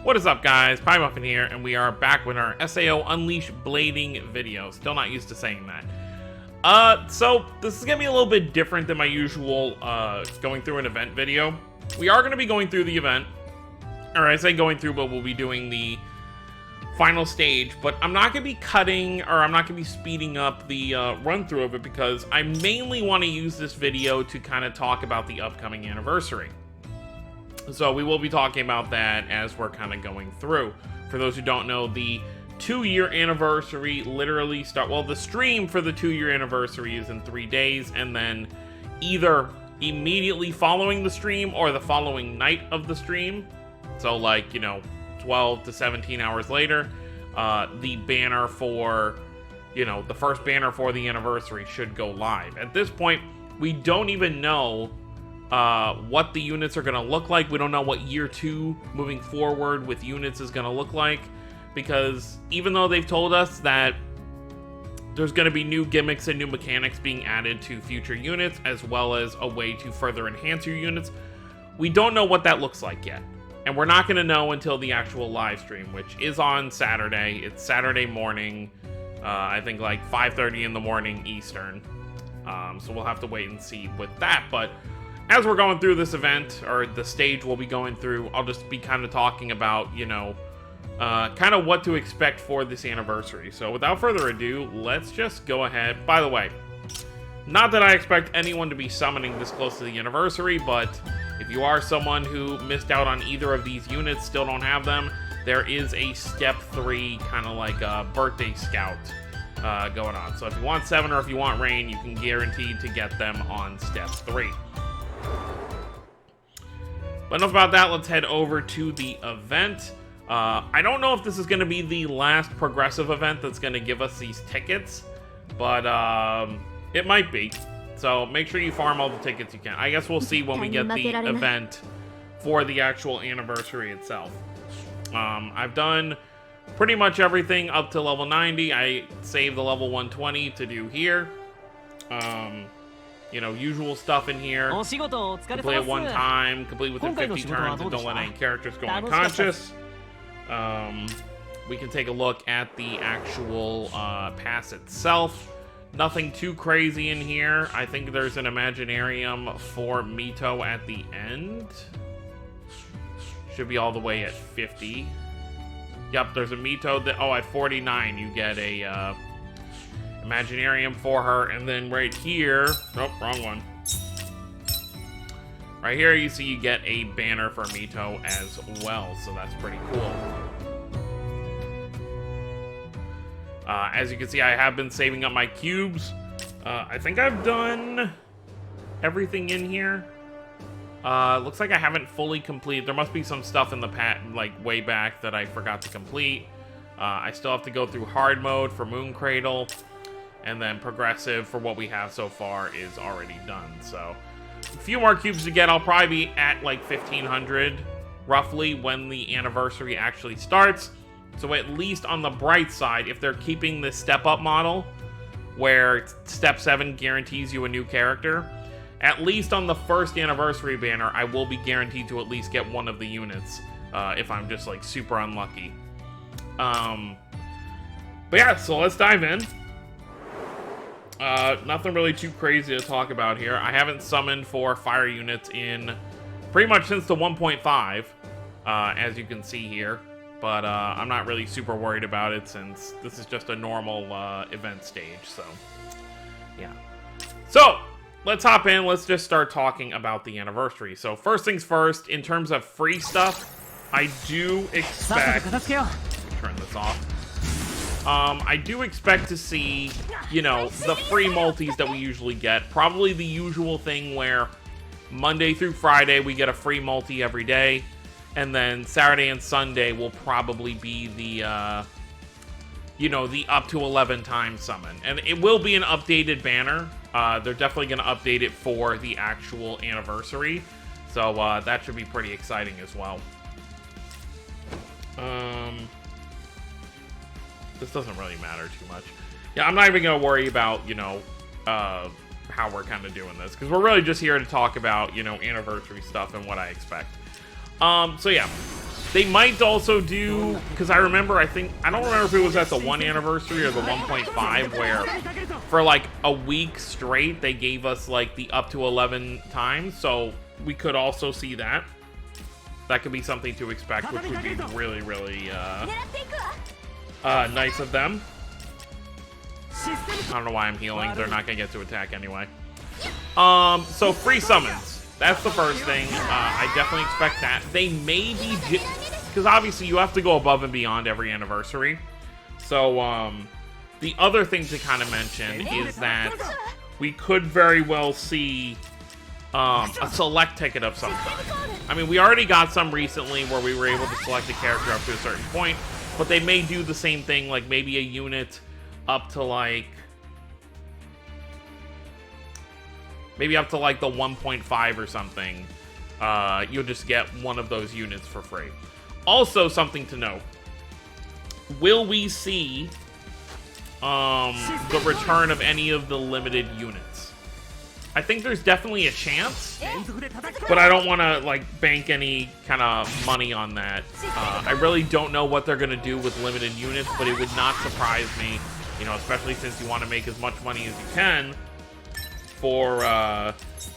What is up, guys? Pie Muffin here, and we are back with our SAO Unleash Blading video. Still not used to saying that. So this is gonna be a little bit different than my usual going through an event video. We are gonna be going through the event, or I say going through, but we'll be doing the final stage. But I'm not gonna be cutting, or I'm not gonna be speeding up the run through of it, because I mainly want to use this video to kind of talk about the upcoming anniversary. So we will be talking about that as we're kind of going through. For those who don't know, the 2-year anniversary literally the stream for the 2-year anniversary is in 3 days, and then either immediately following the stream or the following night of the stream, so like, 12 to 17 hours later, the banner for, the first banner for the anniversary should go live. At this point, we don't even know what the units are going to look like. We don't know what year 2 moving forward with units is going to look like, because even though they've told us that there's going to be new gimmicks and new mechanics being added to future units, as well as a way to further enhance your units, we don't know what that looks like yet. And we're not going to know until the actual live stream, which is on Saturday. It's Saturday morning, I think like 5:30 in the morning Eastern. So we'll have to wait and see with that. But as we're going through this event, or the stage we'll be going through, I'll just be kind of talking about, kind of what to expect for this anniversary. So without further ado, let's just go ahead. By the way, not that I expect anyone to be summoning this close to the anniversary, but if you are someone who missed out on either of these units, still don't have them, there is a step 3 kind of like a birthday scout going on. So if you want 7 or if you want rain, you can guarantee to get them on step 3. But enough about that, let's head over to the event. I don't know if this is going to be the last progressive event that's going to give us these tickets, but it might be. So make sure you farm all the tickets you can. I guess we'll see when we get the event for the actual anniversary itself. I've done pretty much everything up to level 90. I saved the level 120 to do here. Usual stuff in here. Complete it one time, complete within 50 turns, and don't let any characters go unconscious. We can take a look at the actual pass itself. Nothing too crazy in here. I think there's an Imaginarium for Mito at the end. Should be all the way at 50. Yep, there's a Mito that, at 49 you get a Imaginarium for her, and then right here, wrong one. Right here you see you get a banner for Mito as well, so that's pretty cool. As you can see, I have been saving up my cubes. I think I've done everything in here. Looks like I haven't fully completed. There must be some stuff in the like way back that I forgot to complete. I still have to go through hard mode for Moon Cradle, and then progressive for what we have so far is already done. So a few more cubes to get. I'll probably be at like 1500 roughly when the anniversary actually starts. So at least on the bright side, if they're keeping this step-up model, where Step 7 guarantees you a new character, at least on the first anniversary banner, I will be guaranteed to at least get one of the units, if I'm just, like, super unlucky. But yeah, so let's dive in. Nothing really too crazy to talk about here. I haven't summoned for fire units in pretty much since the 1.5, as you can see here. But I'm not really super worried about it, since this is just a normal event stage, so yeah. So let's hop in. Let's just start talking about the anniversary. So first things first, in terms of free stuff, I do expect... Let me turn this off. I do expect to see, the free multis that we usually get. Probably the usual thing where Monday through Friday we get a free multi every day. And then Saturday and Sunday will probably be the, the up to 11 times summon. And it will be an updated banner. They're definitely going to update it for the actual anniversary. So that should be pretty exciting as well. This doesn't really matter too much. Yeah, I'm not even going to worry about, how we're kind of doing this. Because we're really just here to talk about, anniversary stuff and what I expect. So yeah, They might also do, because I don't remember if it was at the 1 anniversary or the 1.5, where for like a week straight they gave us like the up to 11 times, so we could also see that. That could be something to expect, which would be really, really nice of them. I don't know why I'm healing. They're not gonna get to attack anyway. So free summons. That's the first thing. I definitely expect that. They may be, because obviously you have to go above and beyond every anniversary. So the other thing to kind of mention is that we could very well see a select ticket of some kind. I mean, we already got some recently where we were able to select a character up to a certain point, but they may do the same thing, like maybe a unit up to like... maybe up to like the 1.5 or something. You'll just get one of those units for free. Also, something to note. Will we see the return of any of the limited units? I think there's definitely a chance, but I don't want to like bank any kind of money on that. I really don't know what they're going to do with limited units, but it would not surprise me, you know, especially since you want to make as much money as you can for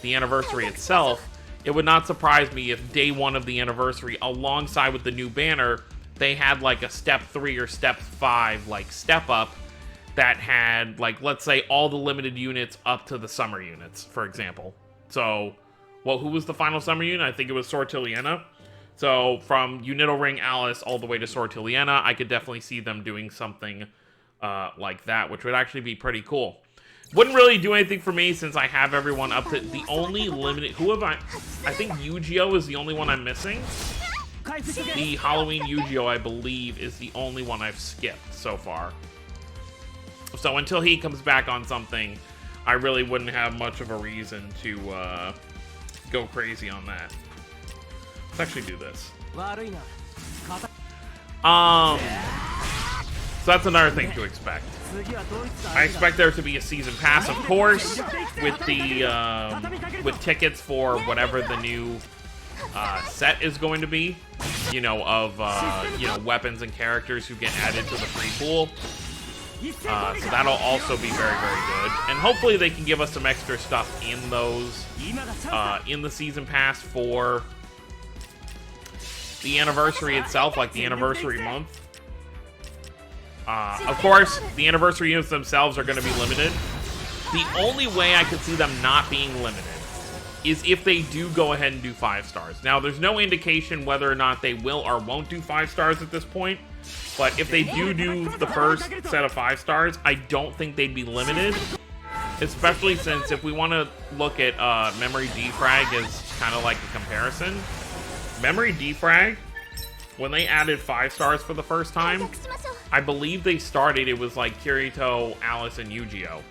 the anniversary itself. It would not surprise me if day 1 of the anniversary, alongside with the new banner, they had like a step 3 or step 5 like step up that had like, let's say, all the limited units up to the summer units, for example. So, well, who was the final summer unit? I think it was Sortiliana. So from Unito Ring Alice all the way to Sortiliana, I could definitely see them doing something like that, which would actually be pretty cool. Wouldn't really do anything for me since I have everyone up to the only limited... Who have I think Yu-Gi-Oh! Is the only one I'm missing. The Halloween Yu-Gi-Oh! I believe is the only one I've skipped so far. So until he comes back on something, I really wouldn't have much of a reason to go crazy on that. Let's actually do this. So that's another thing to expect. I expect there to be a season pass, of course, with the with tickets for whatever the new set is going to be. You know, of you know, weapons and characters who get added to the free pool. So that'll also be very, very good. And hopefully they can give us some extra stuff in those, in the season pass for the anniversary itself, like the anniversary month. Of course, the anniversary units themselves are going to be limited. The only way I could see them not being limited is if they do go ahead and do 5 stars. Now, there's no indication whether or not they will or won't do 5 stars at this point. But if they do the first set of 5 stars, I don't think they'd be limited. Especially since if we want to look at Memory Defrag as kind of like a comparison. Memory Defrag, when they added 5 stars for the first time, I believe they started, it was like Kirito, Alice, and Yu-Gi-Oh!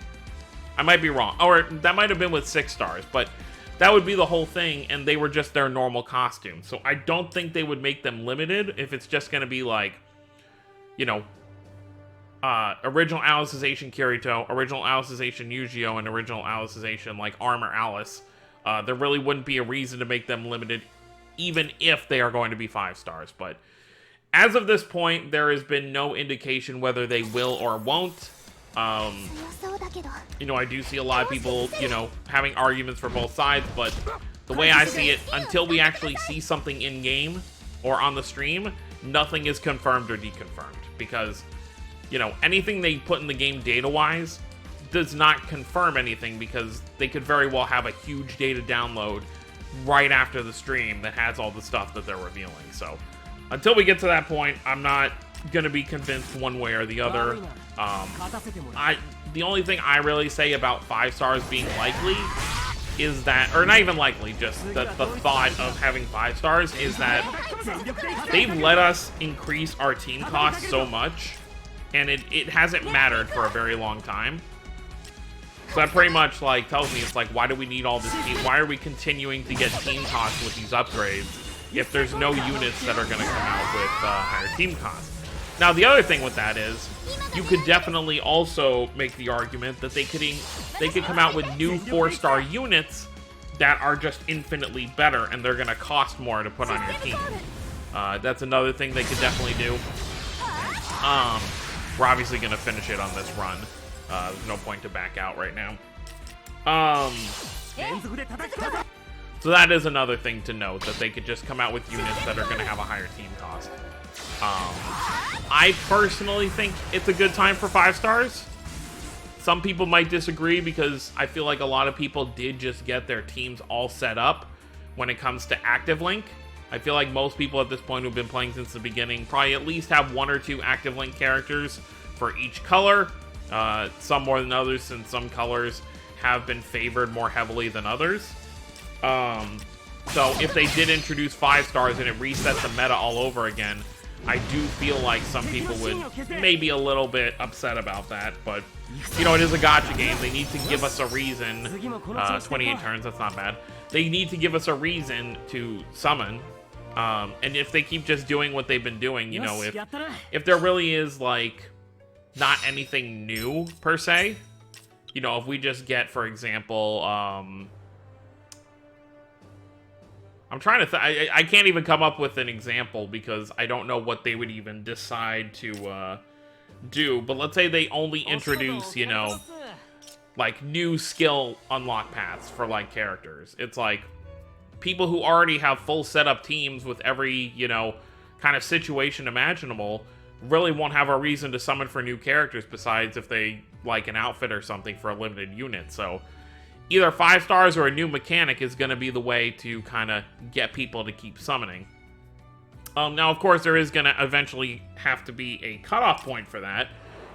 I might be wrong. Or that might have been with 6 stars, but that would be the whole thing, and they were just their normal costume. So I don't think they would make them limited if it's just going to be like, you know, original Alicization Kirito, original Alicization Yu-Gi-Oh!, and original Alicization, like, Armor Alice. There really wouldn't be a reason to make them limited, even if they are going to be 5 stars. But as of this point, there has been no indication whether they will or won't. You know, I do see a lot of people, you know, having arguments for both sides, but the way I see it, until we actually see something in-game or on the stream, nothing is confirmed or deconfirmed. Because, you know, anything they put in the game data-wise does not confirm anything, because they could very well have a huge data download right after the stream that has all the stuff that they're revealing. So, until we get to that point, I'm not gonna be convinced one way or the other. The only thing I really say about 5 stars being likely is that, or not even likely, just the thought of having 5 stars is that they've let us increase our team costs so much, and it hasn't mattered for a very long time. So that pretty much like tells me, it's like, why do we need all this team? Why are we continuing to get team costs with these upgrades if there's no units that are going to come out with higher team costs? Now, the other thing with that is, you could definitely also make the argument that they could come out with new 4-star units that are just infinitely better, and they're going to cost more to put on your team. That's another thing they could definitely do. We're obviously going to finish it on this run. There's no point to back out right now. So that is another thing to note, that they could just come out with units that are going to have a higher team cost. I personally think it's a good time for 5 stars. Some people might disagree because I feel like a lot of people did just get their teams all set up when it comes to Active Link. I feel like most people at this point who've been playing since the beginning probably at least have 1 or 2 Active Link characters for each color. Some more than others, since some colors have been favored more heavily than others. So if they did introduce 5 stars and it resets the meta all over again, I do feel like some people would maybe a little bit upset about that, but you know, it is a gacha game. They need to give us a reason. 28 turns, that's not bad. They need to give us a reason to summon. And if they keep just doing what they've been doing, you know, if there really is like not anything new per se, you know, if we just get, for example, I'm trying to I can't even come up with an example because I don't know what they would even decide to do. But let's say they only introduce, you know, like new skill unlock paths for like characters. It's like people who already have full setup teams with every, you know, kind of situation imaginable really won't have a reason to summon for new characters besides if they like an outfit or something for a limited unit. So either 5 stars or a new mechanic is going to be the way to kind of get people to keep summoning. Now, of course, there is going to eventually have to be a cutoff point for that.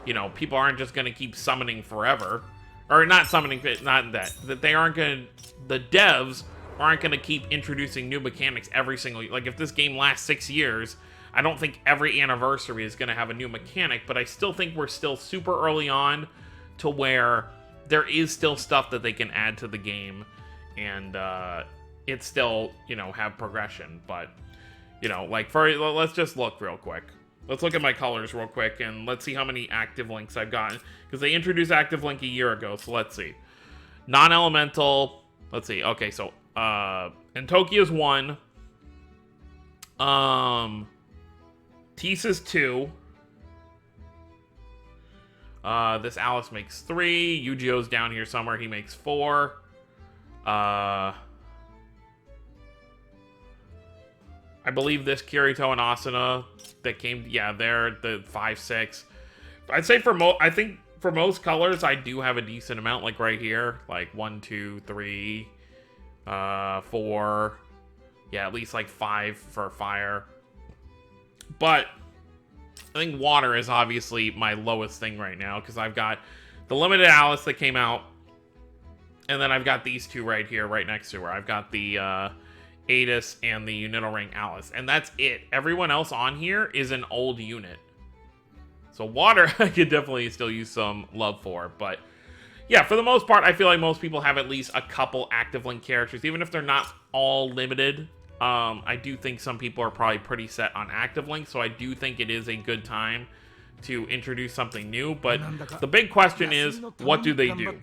You know, people aren't just going to keep summoning forever. Or not summoning, not that. That they aren't going to... The devs aren't going to keep introducing new mechanics every single... Like, if this game lasts 6 years, I don't think every anniversary is going to have a new mechanic, but I still think we're still super early on to where there is still stuff that they can add to the game, and it's still, you know, have progression. But, you know, like, let's just look real quick. Let's look at my colors real quick, and let's see how many active links I've gotten. Because they introduced active link a year ago, so let's see. Non-elemental, let's see. Okay, so, and Tokyo's 1. Tisa's 2. This Alice makes 3. Yu-Gi-Oh's down here somewhere. He makes 4. I believe this Kirito and Asuna that came, yeah, they're the 5, 6. I'd say I think for most colors, I do have a decent amount, like right here, like 1, 2, 3, 4. Yeah, at least like 5 for fire. But I think water is obviously my lowest thing right now, because I've got the limited Alice that came out, and then I've got these two right here, right next to her. I've got the Adis and the Unito Ring Alice, and that's it. Everyone else on here is an old unit. So water, I could definitely still use some love for, but yeah, for the most part, I feel like most people have at least a couple active link characters, even if they're not all limited. I do think some people are probably pretty set on active link, so I do think it is a good time to introduce something new. But the big question is, what do they do?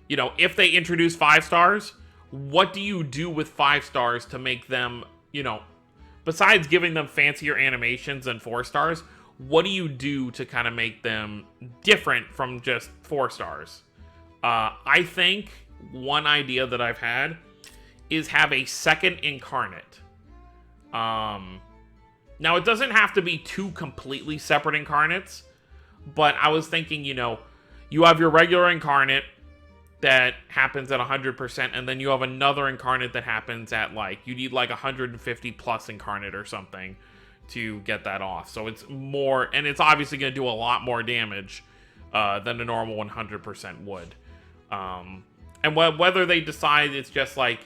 You know, if they introduce 5 stars, what do you do with 5 stars to make them, you know, besides giving them fancier animations than 4 stars, what do you do to kind of make them different from just 4 stars? I think one idea that I've had is have a second incarnate. Now, it doesn't have to be 2 completely separate incarnates, but I was thinking, you know, you have your regular incarnate that happens at 100%, and then you have another incarnate that happens at, like, you need like 150 plus incarnate or something to get that off. So it's more, and it's obviously going to do a lot more damage than a normal 100% would. And whether they decide it's just like,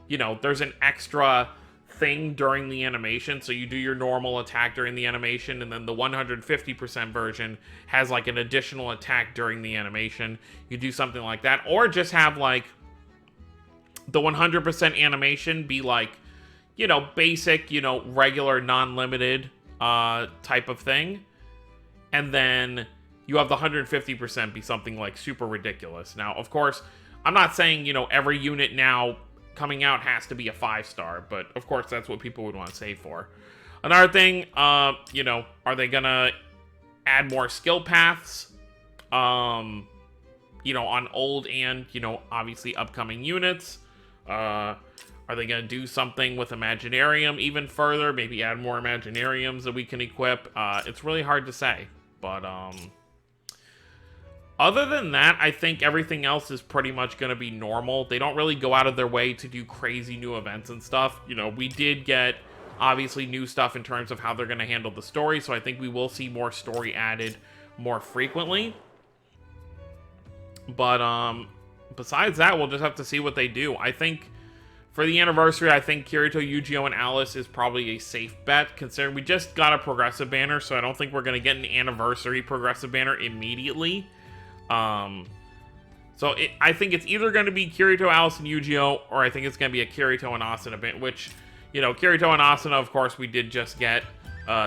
you know, there's an extra thing during the animation, so you do your normal attack during the animation, and then the 150% version has like an additional attack during the animation. You do something like that, or just have like the 100% animation be like, you know, basic, you know, regular non-limited type of thing, and then you have the 150% be something like super ridiculous. Now, of course, I'm not saying, you know, every unit now coming out has to be a 5-star, but of course that's what people would want to save for. Another thing, you know, are they gonna add more skill paths, you know, on old and, you know, obviously upcoming units? Are they gonna do something with Imaginarium even further? Maybe add more Imaginariums that we can equip? It's really hard to say, but, other than that, I think everything else is pretty much going to be normal. They don't really go out of their way to do crazy new events and stuff. You know, we did get, obviously, new stuff in terms of how they're going to handle the story, so I think we will see more story added more frequently. But, besides that, we'll just have to see what they do. I think, for the anniversary, I think Kirito, Yu-Gi-Oh! And Alice is probably a safe bet, considering we just got a progressive banner, so I don't think we're going to get an anniversary progressive banner immediately. So I think it's either going to be Kirito, Alice, and Yu-Gi-Oh! Or I think it's going to be a Kirito and Asuna banner, which, you know, Kirito and Asuna, of course, we did just get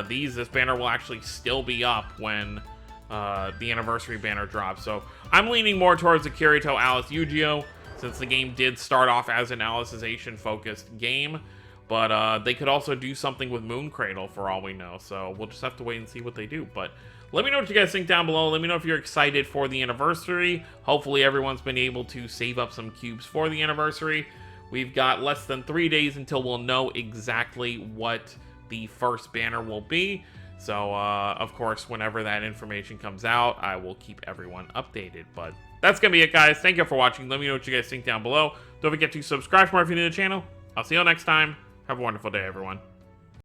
these. This banner will actually still be up when the anniversary banner drops. So I'm leaning more towards the Kirito, Alice, Yu-Gi-Oh! Since the game did start off as an Alicization-focused game. But they could also do something with Moon Cradle for all we know. So we'll just have to wait and see what they do. But let me know what you guys think down below. Let me know if you're excited for the anniversary. Hopefully everyone's been able to save up some cubes for the anniversary. We've got less than 3 days until we'll know exactly what the first banner will be. So, of course, whenever that information comes out, I will keep everyone updated. But that's going to be it, guys. Thank you for watching. Let me know what you guys think down below. Don't forget to subscribe for more if you're new to the channel. I'll see you all next time. Have a wonderful day, everyone.